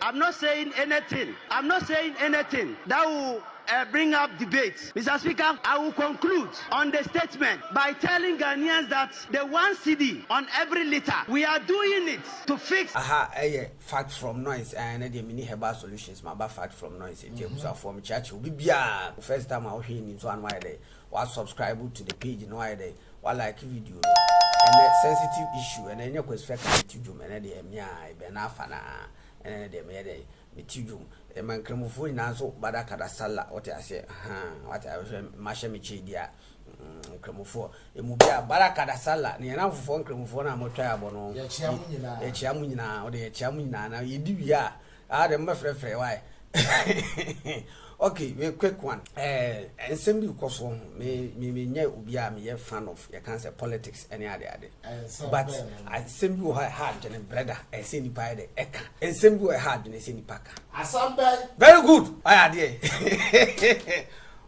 I'm not saying anything. I'm not saying anything that will bring up debates. Mr. Speaker, I will conclude on the statement by telling Ghanaians that the 1 cedi on every liter, we are doing it to fix. Fact from noise and the mini herbal solutions. My fact from noise. So for me, church will be first time I'll hear in one way day. Or subscribe to the page in why day. Or like video. And a sensitive issue. And then you could expect to do many benafana. And they made a metijum. A man cremophone naso badakada sala. What I say, what I was mashamichi dia cremophone. A mubia barakada sala. Near enough for cremophone. I'm a triabono. A chiamuna or the chiamuna. Now you do ya. The mafre why. Okay, a quick one. And some you cause me ubia me a fan of your cancer politics any other. But I send you hard and brother, I send you by the eka. And send you hard and I send you packer. Very good. I had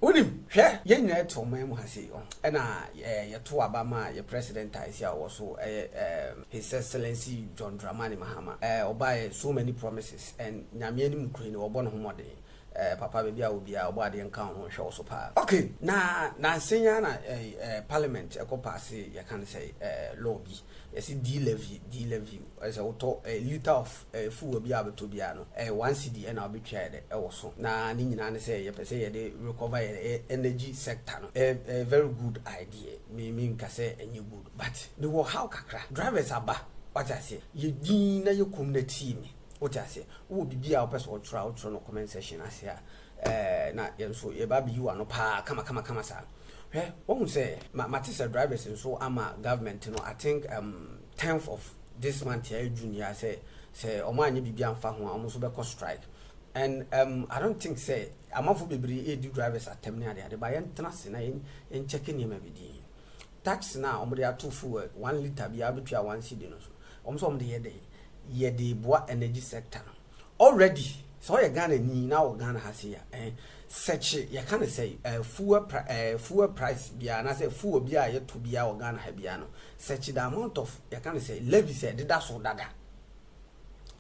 Udim, yeah, you to my Mohasi. And your two Obama, your president, I see also His Excellency John Dramani Mahama, or by so many promises, and Namian Ukraine or Bonhomode. Papa baby will be our body and count on show so far. Okay, now Seniana Parliament, a copassi, you can say lobby. You see D-LEVY as a liter of food will be able to be 1 cedi and I'll be tried also. Now Nina say you say they recover energy sector. A very good idea. Me mean say a new good. But the war how kakra drivers are back. What I say, you dina you come the team. What I say, who be our person or try out no comment session as here. Na so ye baby you are no pa kama sir. Won't say Matisa drivers and so I'm a government, you know. I think 10th of this month here junior say Omani be bian fa ho almost be strike. And I don't think say I'm for be do drivers at terminal there by international in checking him every day. Tax now they are 2 full 1 liter be able to 1 cedi no so. Almost the day. Ye the boor energy sector already. So you Ghana ni now Ghana has here. Such you can say fuel price bia na say fuel bia yet to be our Ghana habiano. Such the amount of you can say levy said that's so dada.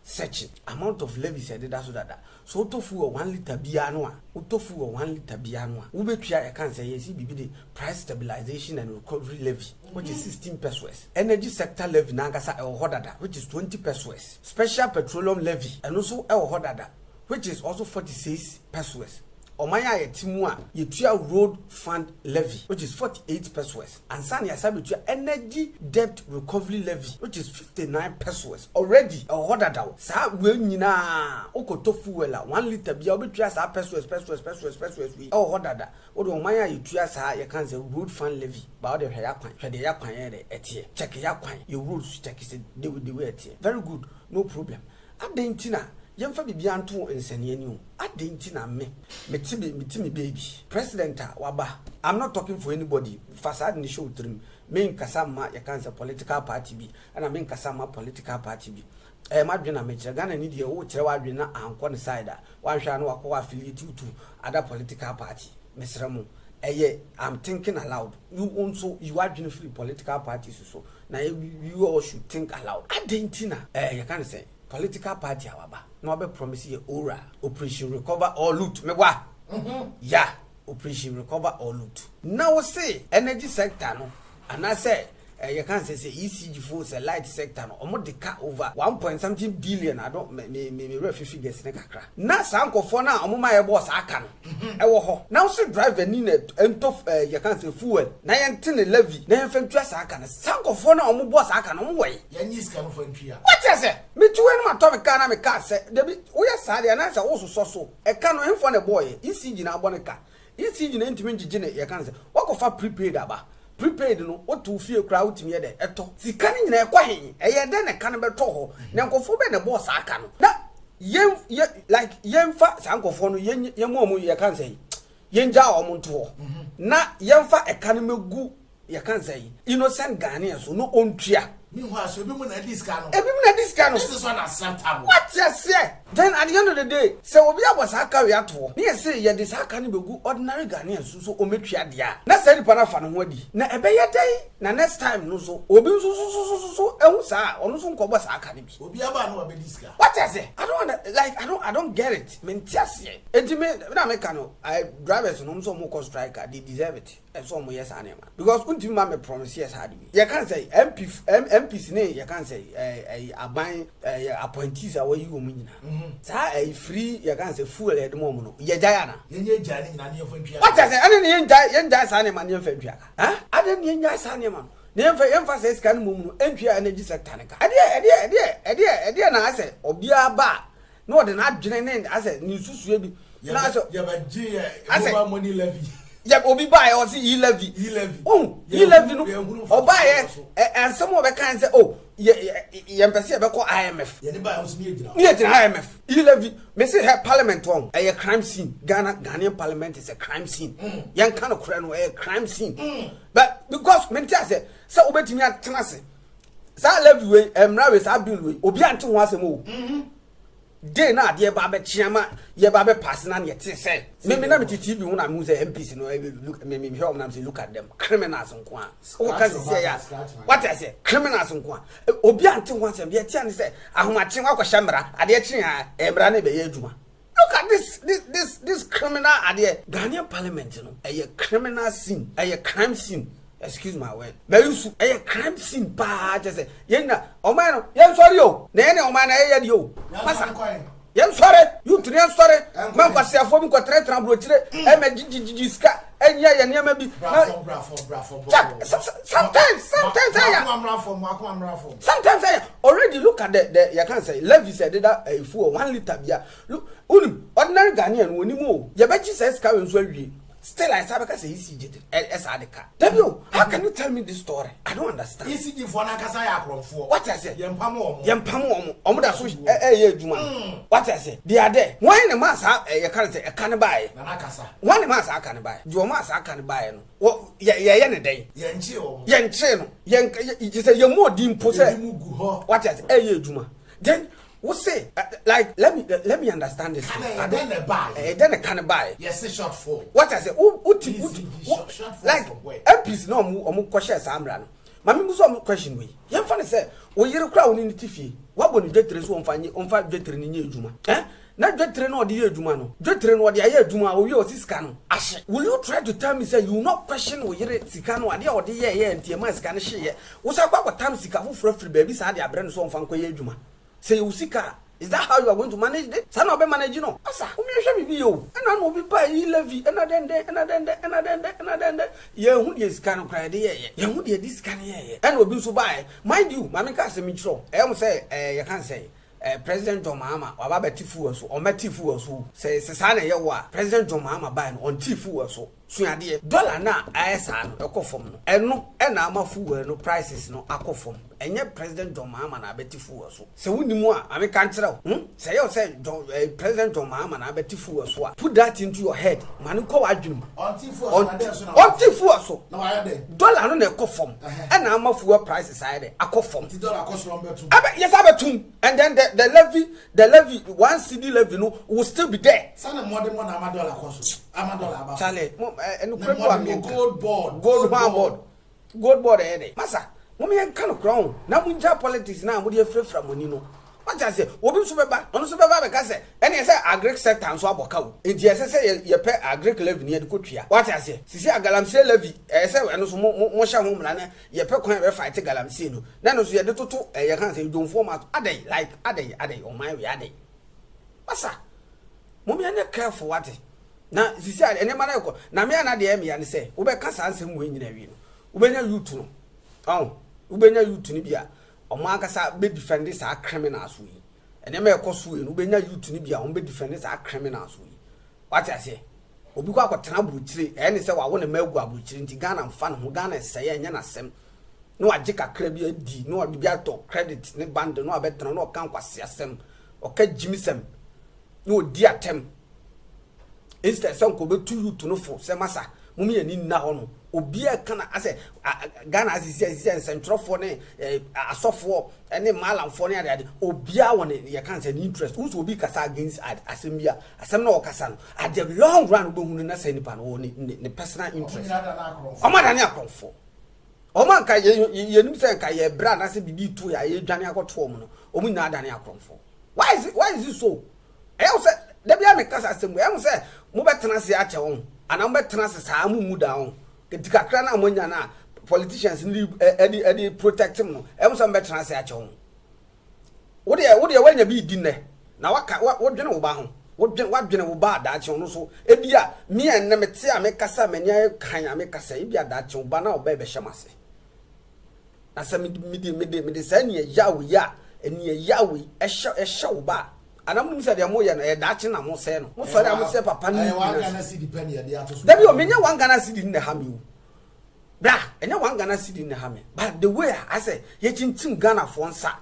Such amount of levy said that's so dada. So to fuel 1 liter biano, to fuel 1 liter biano. Ube try you can say yes be the price stabilization and recovery levy, which is 16 pesos. Energy sector levy nangasa el hodada, which is 20 pesos. Special petroleum levy and also el hodada, which is also 46 pesos. Omaya yetimua yetua road fund levy, which is 48 pesos. And Sani Asabi energy debt recovery levy, which is 59 pesos. Already a hodada. Sa we nyina okoto fuela 1 liter bia obetua sa pesos we oh hodada. Odo omaya yetua sa ye kan say road fund levy. Ba ode hwe yakwan de yakwan ye etie. Check yakwan your roads check is the way etie. Very good, no problem. Adentina Yemfa bibia nto ensani ani adentina me baby president waba. I'm not talking for anybody. Fasad ni show trim me nkasama ya kansa political party bi ana me nkasama political party bi madwena me Ghana ni de wo kire wadwena anko ne side wanhwa no wakọ affiliate to other political party mesremu I'm thinking aloud. You also you are doing free political parties so now you all should think aloud. Adentina you can say political party awaba no be promise ye ora operation recover or loot mewa yeah operation recover or loot now say energy sector no and I say you can say ECG for say light sector no omo de ka over 1.something billion. I don't me refer figures na kakra na sankofo na omo ma ye boss aka no e wo ho now say driver ni na entof you can say fuel na yente levy na yemfa ntua sa aka na sankofo na omo boss aka no mo we ya ni ska no fa ntua what you say me tuwe no atomic car na me car say debi wo ya sa de na say wo so e ka no hemfo na boy ECG na abone ka ECG na ntimi ngige na you can say wakofa prepaid aba prepaid no what to feel crowd me there eto sika ni nyina ekwa hen eye de ne kan beto ho na nkofo be ne boss aka no na like yemfa sankofo no yemu ye kan say yenja o monto ho na yemfa eka no megu ye kan say innocent Ghanaians so no ontua Meanwhile, so people na this kind. This is unacceptable. What you say? Then at the end of the day, so we was carry at all. Yes, say ya this can be good ordinary Ghanaians so ometria dia. Na say pana fa no hodi. Na ebe ye day na next time no so obi so ehun sa ono so nko boss aka ni bi. Obi aba no obi this guy. What you say? I don't get it. Me ntiase. Enti me na me kan no I drivers no so mo striker they deserve it. And so mo yes anema. Because unti ma me promise yes hard. You can say MPs ne you can say aban appointees are where you go nyina. Sa free you can say full head mo no. Ye jaya na. Ye jaya na ne yefo ntwa. What I say? Ane ye jaya sa ne ma ne yefo ntwa ka. Ha? Ade ne jaya sa ne ma. Ne yefo say scan mo no ntwa energy sector ne ka. Ade na ase obi aba. No de na adwene ne ase ni susu bi. Na ase ye ba ji over money levy. Yeah, obi buy or see E-LEVY. Oh, E-LEVY no. Or buy and some of the kind say, oh, yeah, person be call IMF. Yeah, they buy us near IMF. E-LEVY. Me say her parliament one a crime scene. Ghanaian parliament is a crime scene. Young kind of crime a crime scene. But because me tell say, so obeti me atena se. Sa levy we emra we sa bill we. Obi ante ho asem o. Day na de ba be chiama ye ba be pass na ye te say me na me TV hu na me say MPs no look me hear na say look at them criminals nko a o ka say ya what I say criminals nko a obi ante ho asem ye tia ne say ahomache wa kwahya mra ade chi a emra na be ye adwuma. Look at this criminal ade Ghanaian parliament no a criminal scene a crime scene. Excuse my word. But you see, a crime scene pa just say, "Yenna, oh man, yam sorry yo. Nene oh man, I yo. Masa, yam sorry. You three am sorry. Man, kwa siya fomi kwa tre tramblo chile. Me jiska. Enya ya maybe. Sometimes I already look at the you can say levy said that a full 1 liter beer. Look, ordinary Ghanaian woni mo. Ya beji says ka wenso awie. Still, I say because ECG W, how can you tell me this story? I don't understand. ECG for Nakasaya from 4. What I say? Yampamo, Omuda Sush, Juma. What I say? They are there. Why in a mass you can't say a can buy? Nanakasa. One mass I can buy. Your mass I can buy. Oh, yeah, day. Yanchino. It is a more dim possess. What I say? Juma. Then. What say? Like let me understand this. Then a buy. Then a can buy. Yes, short for. What I say? Like MPs no mu question samra no. Mami muso question we. Yem fa say o yire kra woni tifi. Wa boni dwetre so onfa dwetre ni nye adwuma. Na dwetre no de ye adwuma no. Dwetre no de ye adwuma o wi o sika no. Ahye. Will you try to tell me say you not question o yire sika no ade o de ye ntiema sika no hye ye. Wo sa kwa tam sika fufurafuri baby sa de abre no so onfa nkwa ye adwuma. Say usika. Is that how you are going to manage it? Sana obe manage no. Asa, umi bi yo. Ena no bi buy E-LEVY. Ena dende. Ye hu de sika no kra de ye. Ye hu de this kan ye. Ena obi so buy. Mind you, mama ka se mi tro. Em say you can say President John Mahama waba betifu so o metifu so say sa na ye wa President John Mahama buy no on tifu so suade dollar na ayesa no ekofom no eno na amafu no prices no akofom enye President John Mahama na betifu so se wunimu a ame kan kire say you say President John Mahama na betifu so put that into your head man ko wadwum on tifu so na why dey dollar no na ekofom na amafu prices ayede akofom ti dollar akosoro betu yes abetum and then the levy 1 CD levy no will still be there. Sana modern one amadola koso. Amadola about. Charlie, gold board eh. Masa, mo me kan crown. Na mu nja politics na mo de frefra money no. What I say, obi so beba, ono so beba be ka say, ene say agric sector so aboka wo. Enti say ye pe agric levy ne de kotua. What I say, sisi agalamse levy, say eno so mo hya ho mra na ye pe kwan be fight galamse no. Na no so ye de toto ye kan say donfo ma adai like adai on my way adai. Masa, mo me na careful what. Na sisi ene ma na ko, na me na de me ya ne say, wo be ka san sem wo nyina wi no. Wo be nya youth no. Wo be nya youth ni bia. Omo akasa be defend sa criminals we ene me ekoso we no be nya youth ni bia omo be defend sa criminals we what I say obi kwa kwatena buruchire ene se wa wo ne magu aburuchire nti Ghana mfa no ho Ghana seye enya na sem no agye kakra bi adi no obi bia to credit ne band no abetena no kan kwase asem oka jimisem no odi atem instead some ko be tu youth no fo se masa mumi ani na ho no obia kana ase Ghana asisi central for ne asofo ene malamfo ne ade obia won ye kan say interest who so obi kasa against assembly asem na okasa no at the long run go hunu na say nipa no ne personal interest omada ne akonfo Oma ka ye nim say ka ye bra na se bibi tu ya ye dwane akoto mu no omu nyina adane akonfo why is it so e say da bia me kasa asem e say mo betena se ache won ana mo betena se saa mu down ketikakra na mo nya na politicians ni edi protect him no e say mo betena se ache won wo de wanya bi di ne na waka wo dwene wo ba ho wadwene wo ba da ache no so ebia me en na mete a me kasa manya kan a me kasa ebia da ache wo ba na wo ba be hyemase asa me de sani yawo ya eni yawo ehye wo ba anam se de mo ye na e da ache na mo se no mo so de mo se papa ni Ghana city pen ye de ato da bi o menya wan Ghana city ne ha me wo bra enya wan Ghana city ne ha me but the way I say ye chinchim Ghana for nsa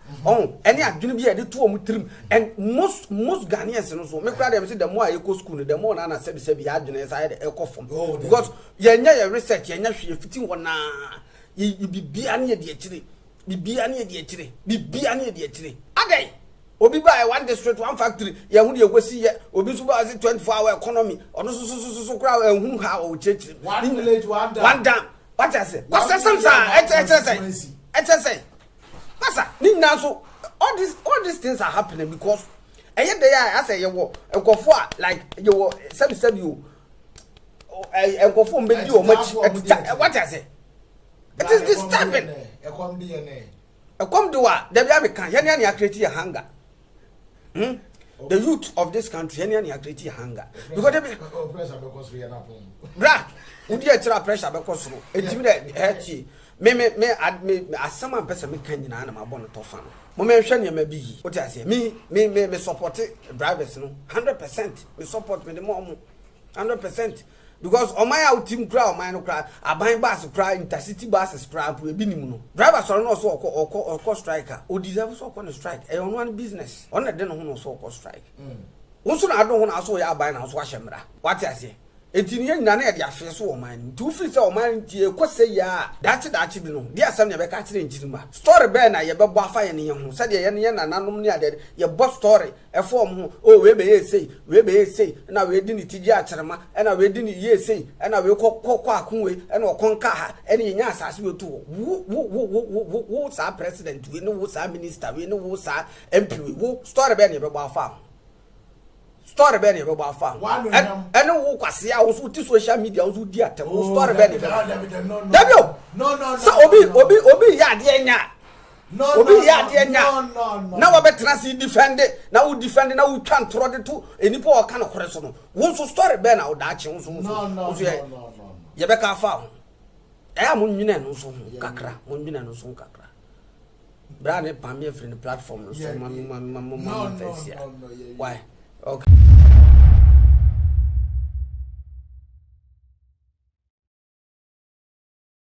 eni adwene bi e de to o mutrim and most Ghanaians no so me kra dem say the more I go school the more na sebi ya adwene say e ko form because ye nya your research ye nya hwe fitin wona you bibia na ye de akire bibia na ye de akire bibia na ye de akire adai obi ba one district one factory ye hu de egosi ye obi so ba 24-hour economy ono so kra ehun ha o chechire one village one dam what I say? What's that? Say. Pasa, Nina so all these things are happening because I say you go for like you said you and go for maybe you much what I say. It is disturbing. A come do what? The American Yanya create a hunger. The youth of this country Yanya create a hunger because bra Udi etira pressure because no etimi de heti me asama person me kan nyina na mabon to fa no mo me hwe ne ma bi yi oti ase me support drivers no 100% me support me the more 100% because o my out team kra o my no kra aban bus kra intercity buses kra po ebi nim no drivers no so okọ striker o deserve so okọ strike e on one business on de no ho no so okọ strike wonso na ado ho na so ya aban na so ahemra what ase etini nyina na ye de afi so o man tu free say o man tie kwose ya dachi bi no di asam ne be ka kire njirima story be na ye be bo afa ye ne ho se de ye ne nananom ne ade ye bo story e form ho o we be ye sei na we di ni tiji acherema na we di ni ye sei na we kokọ akonwe na okonka ha ene nya asase we tu wo sa president we no wo sa minister we no wo sa MP wo story be ne be bo afa story be ne be afa ene wo kwase a wo so ti social media wo so di atem wo story be ne be no so obi ya de nya na wo betra si defend na wo defend na wo twa ntro de to enipo o ka no kore so no wo so story be na wo da ache wo so ye be ka afa e am nwine no so kakra mo nwine no so kakra bra ne pam ye free platform so why okay